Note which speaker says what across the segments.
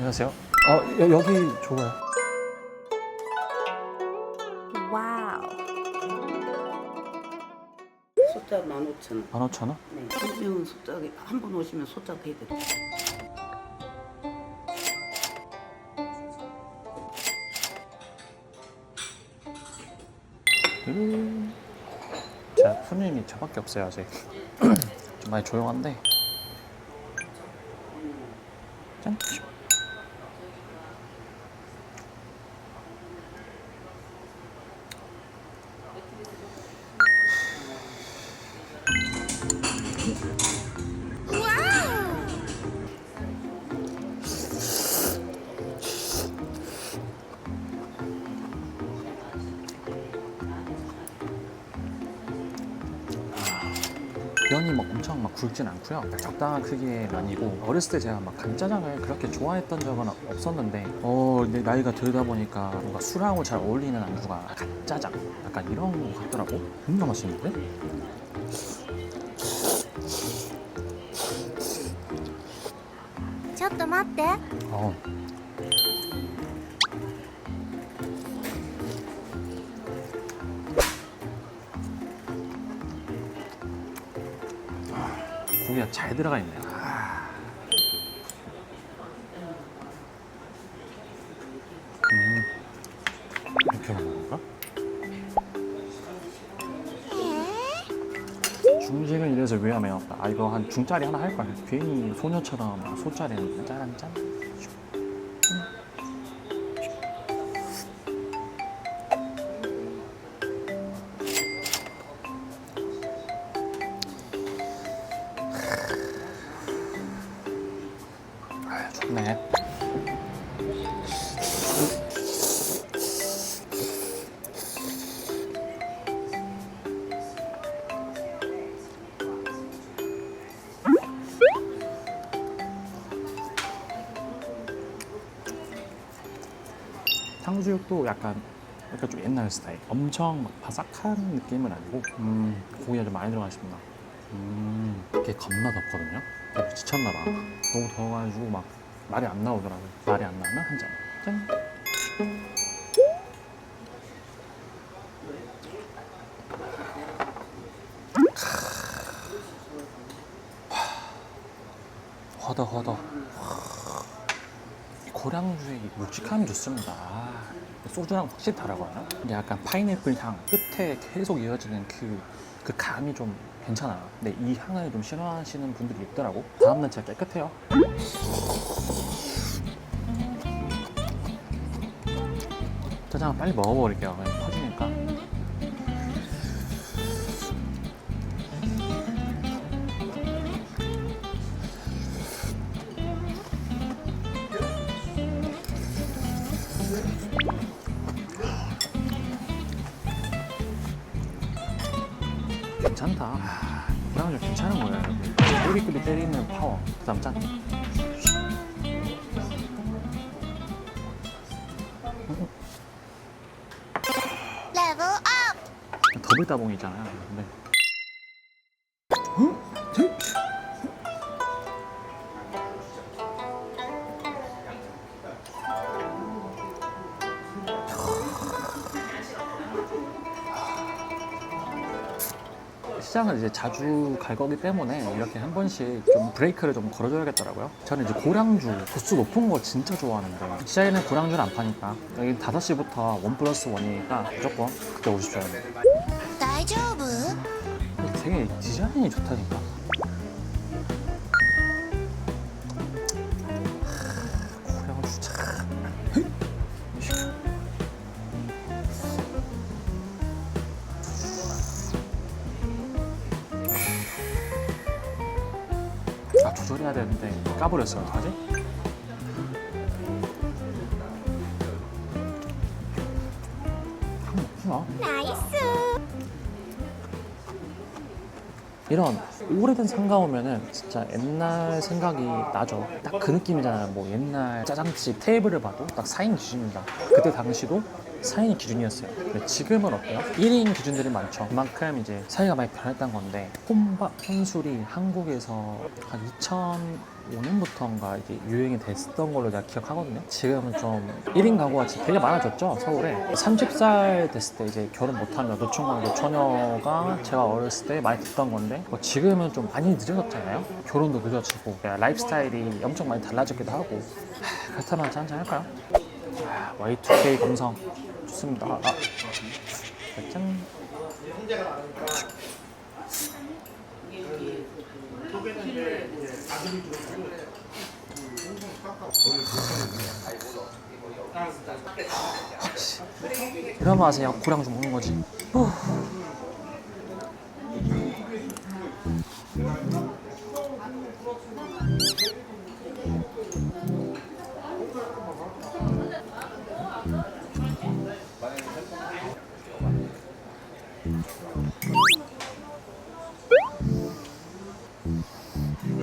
Speaker 1: 안녕하세요. 여기 좋아요.
Speaker 2: 와우.
Speaker 3: 소짜 15,000원.
Speaker 1: 15,000원?
Speaker 3: 네. 한 명은 소짜기 한 분 오시면 소짜 해드려요.
Speaker 1: 자, 손님이 저밖에 없어요 아직. 좀 많이 조용한데. 짠. 면이 막 엄청 막 굵진 않고요. 적당한 크기의 면이고, 어렸을 때 제가 막 간짜장을 그렇게 좋아했던 적은 없었는데 이제 나이가 들다 보니까 뭔가 술하고 잘 어울리는 안주가 간짜장 약간 이런 거 같더라고. 겁나 맛있는데?
Speaker 2: ちょっと待って。
Speaker 1: 어. 고기가 잘 들어가 있네요. 이렇게 먹는 건가? 중식은 이래서 위험해요. 이거 한 중짜리 하나 할 거야. 괜히 소녀처럼 소짜리는 짠짠. 좋네. 탕수육도 약간 좀 옛날 스타일. 엄청 막 바삭한 느낌은 아니고, 고기가 좀 많이 들어가 있습니다. 이게 겁나 덥거든요. 내가 지쳤나 봐. 너무 더워가지고 막 말이 안 나오더라고요. 말이 안 나오면 한 잔. 짠. 허더. 이 고량주의 묵직함이 좋습니다. 소주랑 확실히 다르거든요. 근데 약간 파인애플 향 끝에 계속 이어지는 그 감이 좀 괜찮아요. 근데 이 향을 좀 싫어하시는 분들이 있더라고. 다음날 진짜 깨끗해요. 짜장을 빨리 먹어버릴게요. 그냥 퍼지니까. 괜찮다. 고량주 괜찮은 거예요, 여러분. 꼬리꼬리 때리는 파워. 그 다음 짠.
Speaker 2: 레벨 업.
Speaker 1: 더블 따봉 있잖아요. 근데 시장을 이제 자주 갈 거기 때문에 이렇게 한 번씩 좀 브레이크를 좀 걸어줘야겠더라고요. 저는 이제 고량주 도수 높은 거 진짜 좋아하는데 시장에는 고량주를 안 파니까 여기 5시부터 1+1이니까 무조건 그때 오십시오.
Speaker 2: 大丈夫？
Speaker 1: 되게 디자인이 좋다니까. 고량주 참. 조절해야 되는데 까버렸어요. 어떡하지? 한번 먹구나.
Speaker 2: 나이스.
Speaker 1: 이런 오래된 상가 오면은 진짜 옛날 생각이 나죠. 딱 그 느낌이잖아요. 뭐 옛날 짜장집 테이블을 봐도 딱 4인 기준입니다. 그때 당시도 4인이 기준이었어요. 근데 지금은 어때요? 1인 기준들이 많죠. 그만큼 이제 사이가 많이 변했다는 건데 혼밥, 혼술이 한국에서 한 2005년부터인가 이게 유행이 됐던 걸로 내가 기억하거든요. 지금은 좀 1인 가구가 진짜 되게 많아졌죠, 서울에. 30살 됐을 때 이제 결혼 못하는 노총각, 노처녀가 제가 어렸을 때 많이 듣던 건데 뭐 지금은 좀 많이 늦어졌잖아요. 결혼도 늦어지고 라이프 스타일이 엄청 많이 달라졌기도 하고. 그렇다면 한잔 할까요? Y2K 감성 좋습니다. 짠. 이런 맛에 약고량 좀 먹는 거지.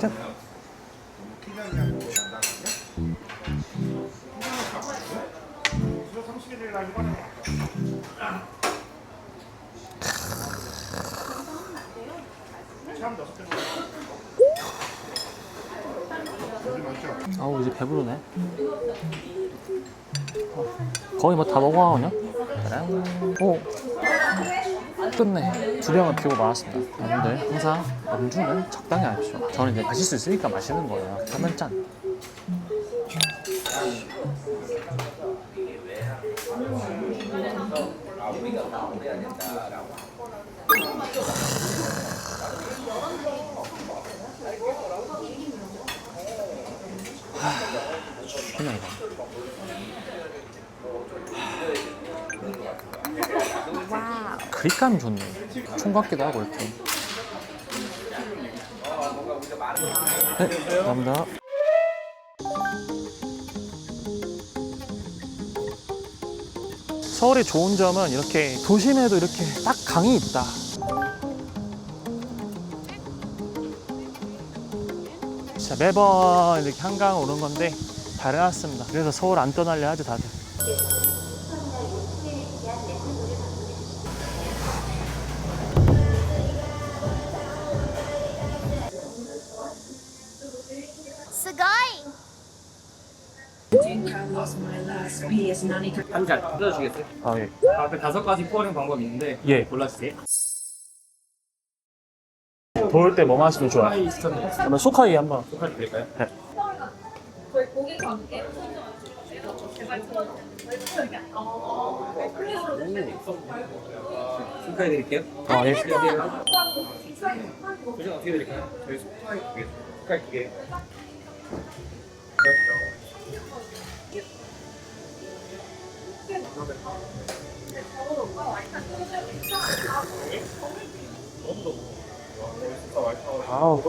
Speaker 1: 짠. 아우 이제 배부르네. 거의 뭐 다 먹어가거든요. 짜란. 오 끝내. 2병을 피우고 말았습니다. 여러분들 항상 음주는 적당히 하십시오. 저는 이제 마실 수 있으니까 마시는 거예요. 한번 짠. 죽이네 이거. 그립감이 좋네. 총 같기도 하고 이렇게. 네, 감사합니다. 서울의 좋은 점은 이렇게 도심에도 이렇게 딱 강이 있다. 진짜 매번 이렇게 한강 오는 건데 잘 해놨습니다. 그래서 서울 안 떠나려 하죠 다들.
Speaker 2: 스고이.
Speaker 4: 한 잔 뜯어주시겠어요?
Speaker 1: 아 예.
Speaker 4: 앞에 5가지 포화령 방법이 있는데
Speaker 1: 예.
Speaker 4: 골라주세요.
Speaker 1: 더울 때 뭐 마시면 좋아요?
Speaker 4: 하이 스턴
Speaker 1: 그러면 소카이 한번.
Speaker 4: 소카리 드릴까요?
Speaker 1: 네.
Speaker 4: 소카리 드릴게요.
Speaker 1: 아 예.
Speaker 4: 도전 어떻게 드릴까요? 저희 소카리 2개. 소카리 2개.
Speaker 1: 아우.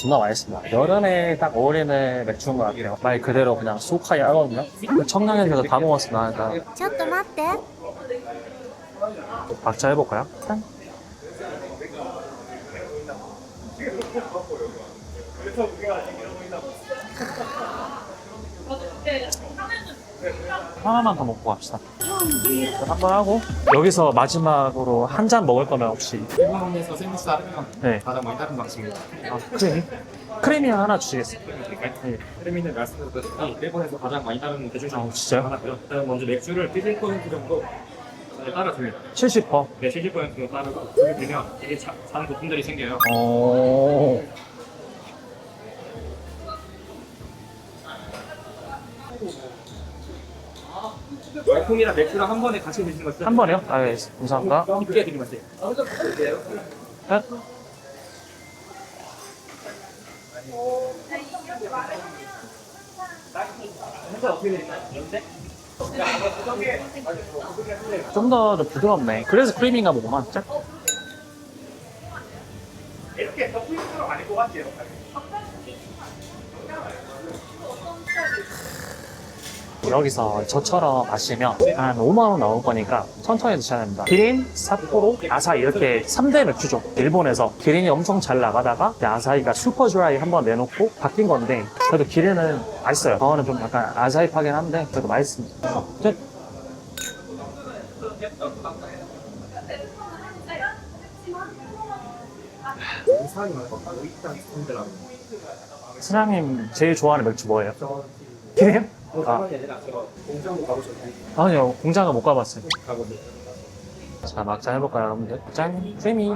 Speaker 1: 존나 맛있습니다. 여름에 딱 어울리는 맥주인 것 같아요. 말 그대로 그냥 소카이 하거든요. 청량해서 다 먹었으면 하니까
Speaker 2: ちょっと待って。
Speaker 1: 박자 해볼까요? 짠. 하나만 더 먹고 갑시다. 한번 하고 여기서 마지막으로 한 잔 먹을 거면 혹시
Speaker 4: 일본에서 샌드위치 하면
Speaker 1: 네.
Speaker 4: 가장 많이 다른 방식입니다.
Speaker 1: 크레미? 크레미 하나 주시겠어요? 네.
Speaker 4: 크레미는 말씀드렸듯이 일본에서 가장 많이 다른 대중적인
Speaker 1: 아, 진짜요?
Speaker 4: 하나고요. 일단 먼저 맥주를 70% 정도 따라줍니다.
Speaker 1: 70%.
Speaker 4: 네, 70% 정도 따르고 그렇게 되면 이게 잔 거품들이 생겨요.
Speaker 1: 오.
Speaker 4: 말콩이랑 맥주랑 한 번에 같이 드시는 것을
Speaker 1: 한 번에요? 아, 예. 감사합니다.
Speaker 4: 깊게 드리면서
Speaker 1: 네.
Speaker 4: 혼자 어떻게 드릴까요? 그런데
Speaker 1: 좀 더 부드럽네. 그래서 크리미인가 보구만. 짠.
Speaker 4: 이렇게 더 포인트로 아닐 것 같아요.
Speaker 1: 여기서 저처럼 마시면 한 5만 원 나올 거니까 천천히 드셔야 됩니다. 기린, 삿포로, 아사히 이렇게 3대 맥주죠. 일본에서 기린이 엄청 잘 나가다가 아사히가 슈퍼 드라이 한번 내놓고 바뀐 건데 그래도 기린은 맛있어요. 저는 좀 약간 아사히파긴 한데 그래도 맛있습니다. 끝. 사장님 제일 좋아하는 맥주 뭐예요? 기린? 아,
Speaker 4: 공장도 가보셨나요?
Speaker 1: 아니요. 공장은 못 가봤어요.
Speaker 4: 가보세요.
Speaker 1: 자, 막장 해볼까요, 여러분들? 짠! 쉐미!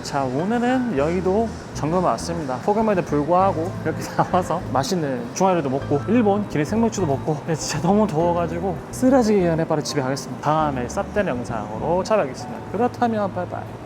Speaker 1: 자, 오늘은 여의도 점검 왔습니다. 폭염에도 불구하고 이렇게 나와서 맛있는 중화요리도 먹고 일본 기린 생맥주도 먹고 근데 진짜 너무 더워가지고 쓰러지기 전에 바로 집에 가겠습니다. 다음에 쌉된 영상으로 찾아뵙겠습니다. 그렇다면 바이바이.